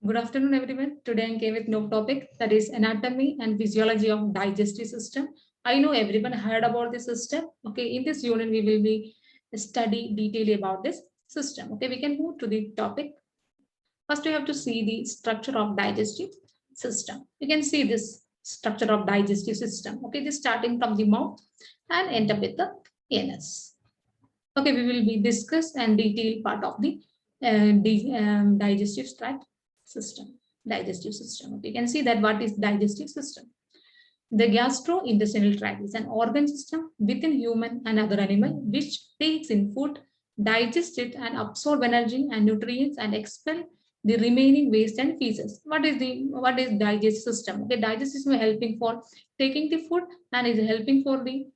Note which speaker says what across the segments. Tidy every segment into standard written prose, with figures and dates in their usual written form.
Speaker 1: Good afternoon, everyone. Today I came with new topic that is anatomy and physiology of digestive system. I know everyone heard about this system. Okay, in this unit we will be study detail about this system. Okay, we can move to the topic. First, we have to see the structure of digestive system. You can see this structure of digestive system. Okay, this starting from the mouth and end up with the anus. Okay, we will be discuss and detail part of the digestive tract system. Digestive system. Okay, you can see that what is digestive system. The gastrointestinal tract is an organ system within human and other animal which takes in food, digests it, and absorb energy and nutrients and expel the remaining waste and feces. What is digestive system? Okay, digestive system is helping for taking the food and is helping for the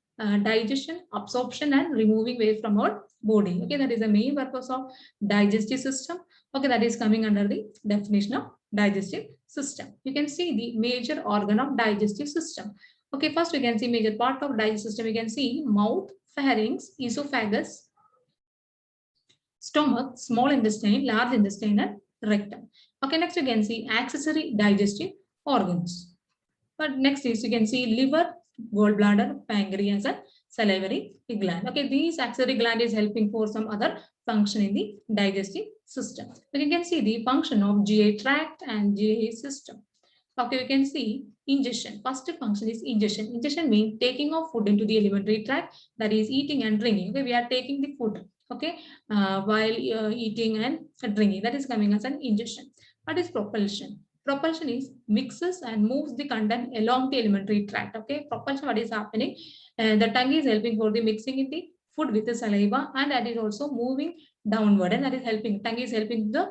Speaker 1: digestion, absorption, and removing waste from our body. Okay, that is the main purpose of digestive system. Okay, that is coming under the definition of digestive system. You can see the major organ of digestive system. Okay, first we can see major part of digestive system. We can see mouth, pharynx, esophagus, stomach, small intestine, large intestine, and rectum. Okay, next you can see accessory digestive organs. But next is you can see liver, gallbladder, pancreas, and salivary gland. Okay, these accessory gland is helping for some other function in the digestive system. But you can see the function of GI tract and GI system. Okay, we can see ingestion. First function is ingestion. Ingestion means taking of food into the alimentary tract, that is eating and drinking. Okay, we are taking the food. Okay, while eating and drinking, that is coming as an ingestion. What is propulsion? Propulsion is mixes and moves the content along the alimentary tract. Okay, propulsion, what is happening? The tongue is helping for the mixing in the food with the saliva, and that is also moving downward, and that is helping. Tongue is helping the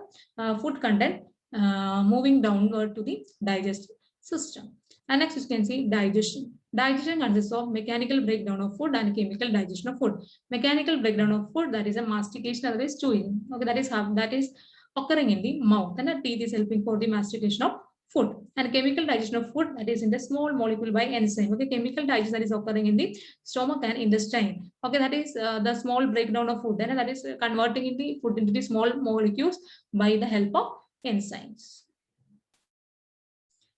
Speaker 1: food content moving downward to the digestive system. And next you can see digestion. Digestion consists of mechanical breakdown of food and chemical digestion of food. Mechanical breakdown of food, that is a mastication, otherwise chewing. Okay, that is occurring in the mouth, and the teeth is helping for the mastication of food. And chemical digestion of food, that is in the small molecule by enzyme. Okay, chemical digestion that is occurring in the stomach and intestine. Okay, that is the small breakdown of food, and that is converting in the food into the small molecules by the help of enzymes.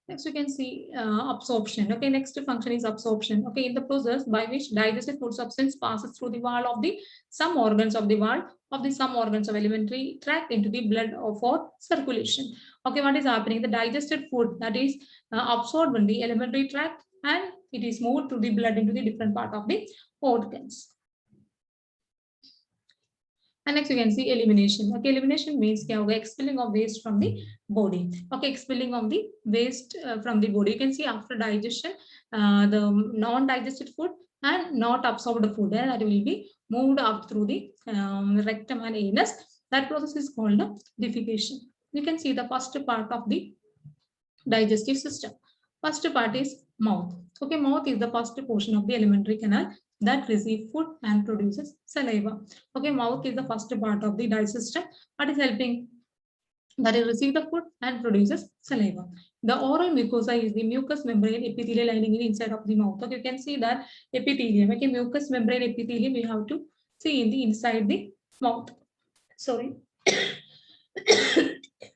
Speaker 1: Next, you can see absorption. Okay, next function is absorption. Okay, in the process by which digested food substance passes through the wall of the some organs of the wall of the some organs of alimentary tract into the blood for circulation. Okay, what is happening? The digested food that is absorbed in the alimentary tract and it is moved to the blood into the different part of the organs. And next you can see elimination. Okay, elimination means expelling of waste from the body. Okay, expelling of the waste from the body. You can see after digestion, the non-digested food and not absorbed food that will be moved up through the rectum and anus. That process is called defecation. You can see the first part of the digestive system. First part is mouth. Okay, mouth is the first portion of the alimentary canal that receive food and produces saliva. Okay, mouth is the first part of the digestive system. What is helping? That is receive the food and produces saliva. The oral mucosa is the mucous membrane epithelial lining inside of the mouth. Okay, you can see that epithelium. Okay, mucous membrane epithelium we have to see in the inside the mouth. Sorry.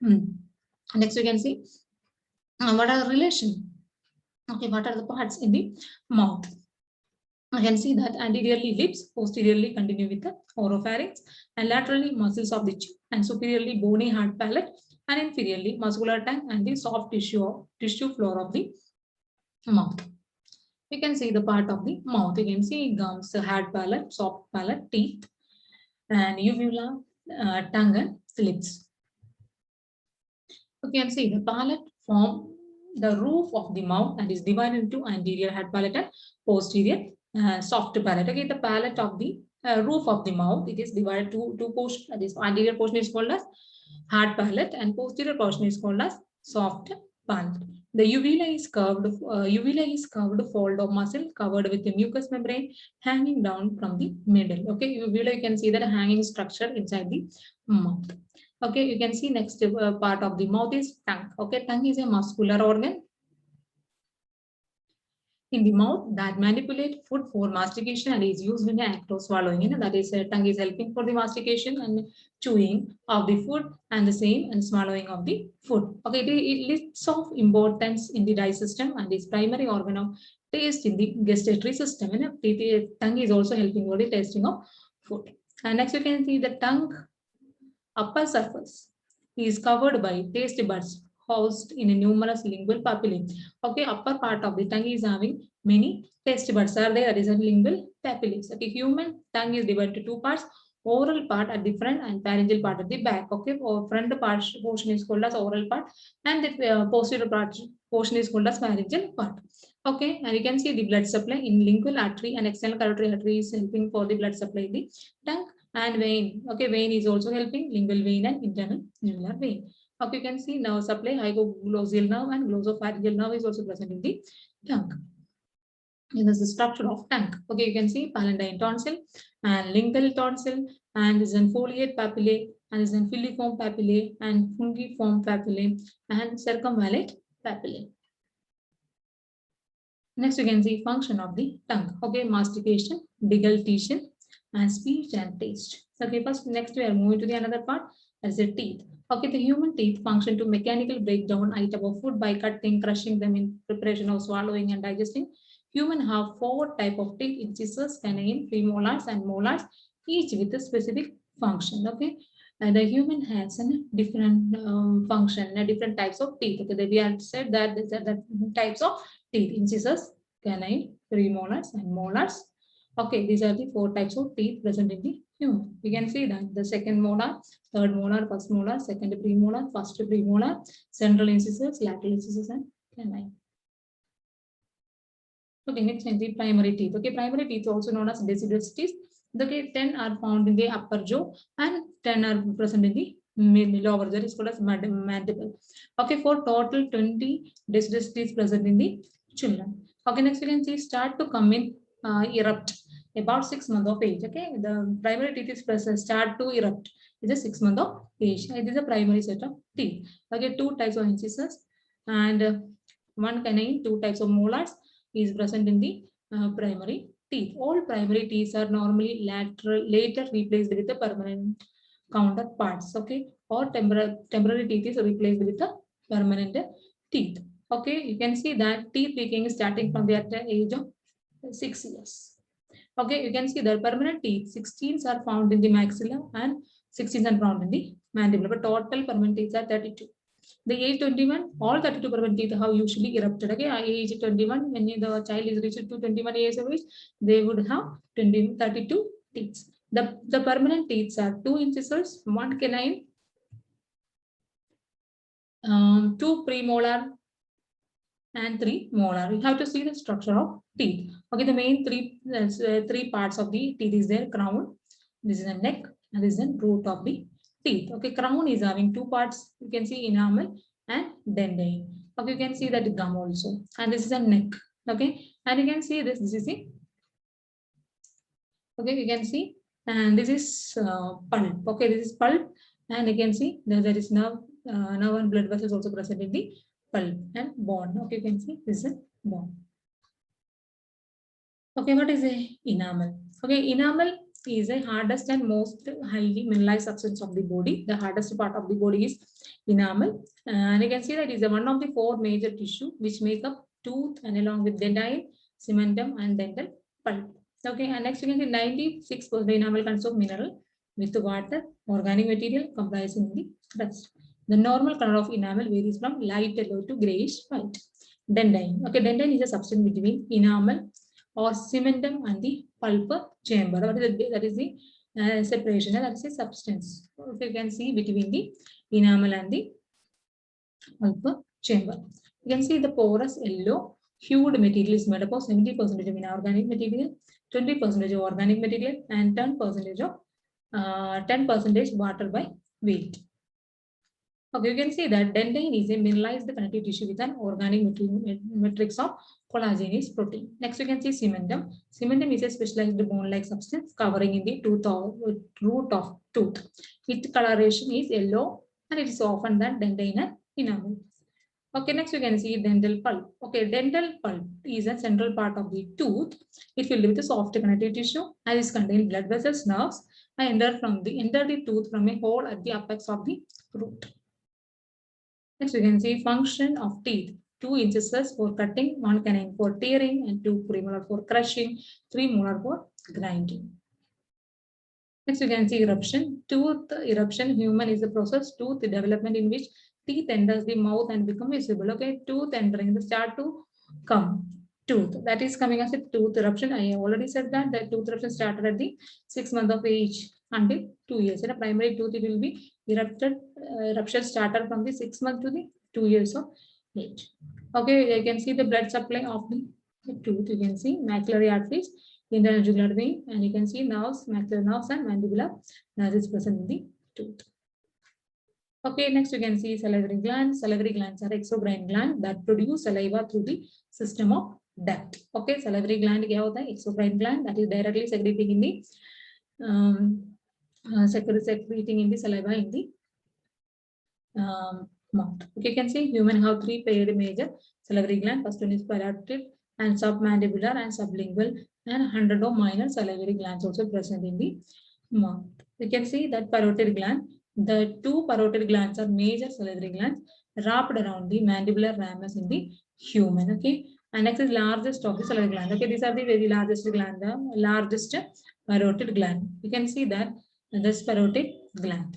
Speaker 1: Next, you can see what are the relation? Okay, what are the parts in the mouth? I can see that anteriorly lips, posteriorly continue with the oropharynx, and laterally muscles of the chin, and superiorly bony hard palate, and inferiorly muscular tongue and the soft tissue floor of the mouth. You can see the part of the mouth. You can see gums, hard palate, soft palate, teeth, and uvula, tongue, and lips. You can see the palate form the roof of the mouth and is divided into anterior hard palate and posterior soft palate. Okay, the palate of the roof of the mouth, it is divided to two portions. This anterior portion is called as hard palate and posterior portion is called as soft palate. The uvula is curved fold of muscle covered with the mucous membrane hanging down from the middle. Okay, uvula, you can see that hanging structure inside the mouth. Okay, you can see next part of the mouth is tongue. Okay, tongue is a muscular organ in the mouth that manipulate food for mastication and is used in act of swallowing. That is, tongue is helping for the mastication and chewing of the food, and the same and swallowing of the food. Okay, it lists of importance in the digestive system and is primary organ of taste in the gustatory system. The tongue is also helping for the tasting of food. And next you can see the tongue upper surface is covered by taste buds housed in a numerous lingual papillae. Okay, upper part of the tongue is having many taste buds are there. That is a lingual papillae. Okay, human tongue is divided into two parts. Oral part at the front and pharyngeal part at the back. Okay, front part portion is called as oral part, and the posterior part portion is called as pharyngeal part. Okay, and you can see the blood supply in lingual artery and external carotid artery is helping for the blood supply in the tongue, and vein. Okay, vein is also helping, lingual vein and internal jugular vein. Okay, you can see now supply hypoglossal nerve and glossopharyngeal nerve is also present in the tongue. And this is the structure of tongue. Okay, you can see palatine tonsil and lingual tonsil, and this is foliate papillae, and this is filiform papillae and fungiform papillae and circumvallate papillae. Next, you can see function of the tongue. Okay, mastication, deglutition, and speech and taste. Okay, first, next we are moving to the another part, that is the teeth. Okay, the human teeth function to mechanical breakdown item of food by cutting, crushing them in preparation of swallowing and digesting. Human have 4 type of teeth: incisors, canine, premolars, and molars, each with a specific function. Okay, and the human has a different function, different types of teeth. Okay, we have said that these are the types of teeth: incisors, canine, premolars, and molars. Okay, these are the 4 types of teeth present in the human. We can see that the second molar, third molar, first molar, second premolar, first premolar, central incisors, lateral incisors, and canine. Okay, next is the primary teeth. Okay, primary teeth also known as deciduous teeth. Okay, 10 are found in the upper jaw and 10 are present in the lower jaw. It's called as mandible. Okay, for total 20 deciduous teeth present in the children. Okay, next we can see start to come in erupt about 6 months of age. Okay, the primary teeth is present, start to erupt. It's a 6 months of age. It is a primary set of teeth. Okay, 2 types of incisors and 1 canine, 2 types of molars is present in the primary teeth. All primary teeth are normally later replaced with the permanent counterparts. Okay, or temporary teeth is replaced with the permanent teeth. Okay, you can see that teeth decaying starting from the age of 6 years. Okay, you can see the permanent teeth, 16 are found in the maxilla and 16 are found in the mandible, but total permanent teeth are 32. The age 21, all 32 permanent teeth have usually erupted. Okay, age 21, when the child is reached to 21 years of age, they would have 32 teeth. The permanent teeth are 2 incisors, 1 canine, 2 premolar, and 3 molar. You have to see the structure of teeth. Okay, the main three parts of the teeth is there: crown, this is the neck, and this is the root of the teeth. Okay, crown is having 2 parts. You can see enamel and dentine. Okay, you can see that gum also, and this is a neck. Okay, and you can see this. This is the. Okay, you can see, and this is pulp. Okay, this is pulp, and you can see there is nerve and blood vessels also present in the pulp and bone. Okay, you can see this is a bone. Okay, what is a enamel? Okay, enamel is the hardest and most highly mineralized substance of the body. The hardest part of the body is enamel, and you can see that is one of the 4 major tissue which make up tooth, and along with dentine, cementum, and dental pulp. Okay, and next you can see 96% enamel consists of mineral with water, organic material comprising the rest. The normal color of enamel varies from light yellow to grayish white. Dentine. Okay, dentine is a substance between enamel or cementum and the pulp chamber. That is the separation, that is a substance. If you can see between the enamel and the pulp chamber. You can see the porous yellow hued material is made up of 70% of inorganic material, 20% of organic material, and 10% of 10% water by weight. Okay, you can see that dentine is a mineralized connective tissue with an organic matrix of collagenous protein. Next, you can see cementum. Cementum is a specialized bone-like substance covering in the root of tooth. Its coloration is yellow, and it is often than dentine and enamel. Okay, next you can see dental pulp. Okay, dental pulp is a central part of the tooth. It filled with a soft connective tissue and is contained blood vessels, nerves, and enter the tooth from a hole at the apex of the root. Next, you can see function of teeth. 2 incisors for cutting, 1 canine for tearing, and 2 premolar for crushing, 3 molar for grinding. Next, you can see eruption. Tooth eruption. Human is the process. Tooth development in which teeth enters the mouth and become visible. Okay, tooth entering the start to come. Tooth that is coming as a tooth eruption. I already said that the tooth eruption started at the 6 months of age until 2 years. In a primary tooth, it will be eruption started from the 6 months to the 2 years of age. Okay, you can see the blood supply of the tooth. You can see maxillary arteries, internal jugular vein, and you can see nerves, maxillary nerves, and mandibular nerves is present in the tooth. Okay, next you can see salivary glands. Salivary glands are exocrine gland that produce saliva through the system of duct. Okay, salivary gland क्या होता है? Exocrine gland that is directly secreting in the secreting in the saliva in the mouth. Okay, you can see human have 3 paired major salivary gland. First one is parotid and submandibular and sublingual, and 100 of minor salivary glands also present in the mouth. You can see that parotid gland. The 2 parotid glands are major salivary glands wrapped around the mandibular ramus in the human. Okay, and next is largest of the salivary gland. Okay, these are the very largest gland, the largest parotid gland. You can see that this parotid gland.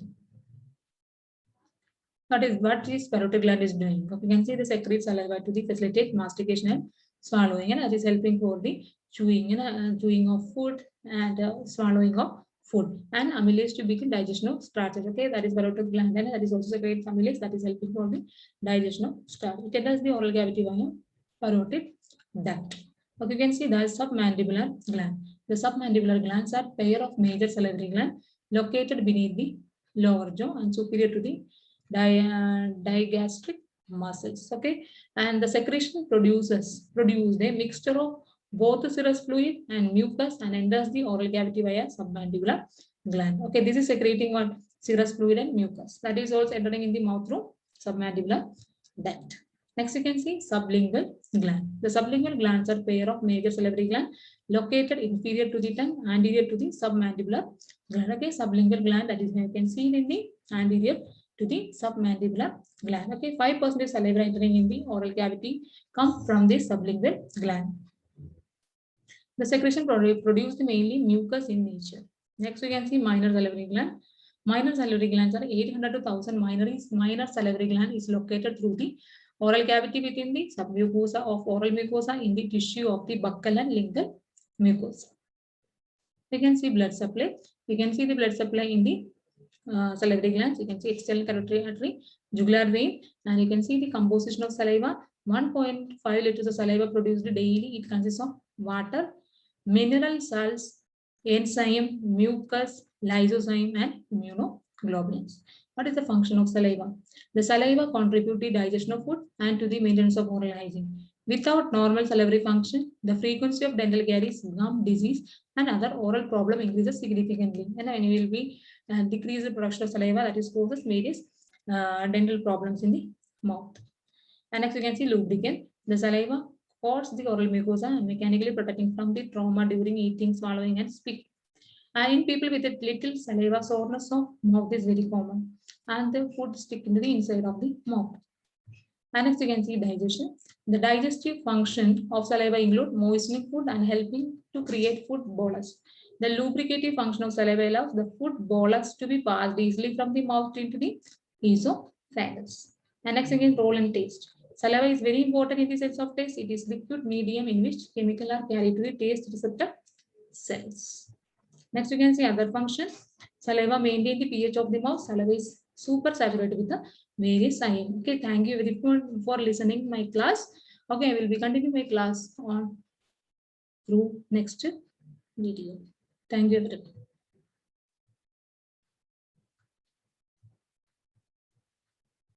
Speaker 1: What is parotid gland is doing? You can see the secrete saliva to the facilitate mastication and swallowing, and that is helping for the chewing of food and swallowing of food, and amylase to begin digestion of starches. Okay, that is parotid gland, and that is also secrete amylase that is helping for the digestion of starch. It enters the oral cavity via parotid duct. Okay, you can see the submandibular gland. The submandibular glands are pair of major salivary gland located beneath the lower jaw and superior to the digastric muscles. Okay, and the secretion produced a mixture of both the serous fluid and mucus and enters the oral cavity via submandibular gland. Okay, this is secreting what? Serous fluid and mucus. That is also entering in the mouth through submandibular duct. Next, you can see sublingual gland. The sublingual glands are pair of major salivary gland located inferior to the tongue, anterior to the submandibular gland. Okay, sublingual gland that is you can see in the anterior to the submandibular gland. Okay, 5% saliva entering in the oral cavity come from the sublingual gland. The secretion produced mainly mucus in nature. Next, we can see minor salivary gland. Minor salivary glands are 800 to 1000 minor salivary gland is located through the oral cavity within the submucosa of oral mucosa in the tissue of the buccal and lingual mucosa. You can see blood supply. You can see the blood supply in the salivary glands. You can see external carotid artery, jugular vein, and you can see the composition of saliva. 1.5 liters of saliva produced daily. It consists of water, mineral salts, enzyme, mucus, lysozyme, and immunoglobulins. What is the function of saliva? The saliva contributes to the digestion of food and to the maintenance of oral hygiene. Without normal salivary function, the frequency of dental caries, gum disease, and other oral problem increases significantly. And when you will be decrease the production of saliva, that is causes various dental problems in the mouth. And next you can see lubricant. The saliva coats the oral mucosa, mechanically protecting from the trauma during eating, swallowing, and speaking. And in people with a little saliva, soreness of mouth is very common, and the food stick into the inside of the mouth. And next you can see digestion. The digestive function of saliva include moistening food and helping to create food bolus. The lubricative function of saliva allows the food bolus to be passed easily from the mouth into the esophagus. And next again, role in taste. Saliva is very important in the sense of taste. It is liquid medium in which chemicals are carried to the taste receptor cells. Next, you can see other function. Saliva maintain the pH of the mouth. Saliva is super saturated with the various ions. Okay, thank you very much for listening my class. Okay, I will be continuing my class on through next video. Thank you everyone.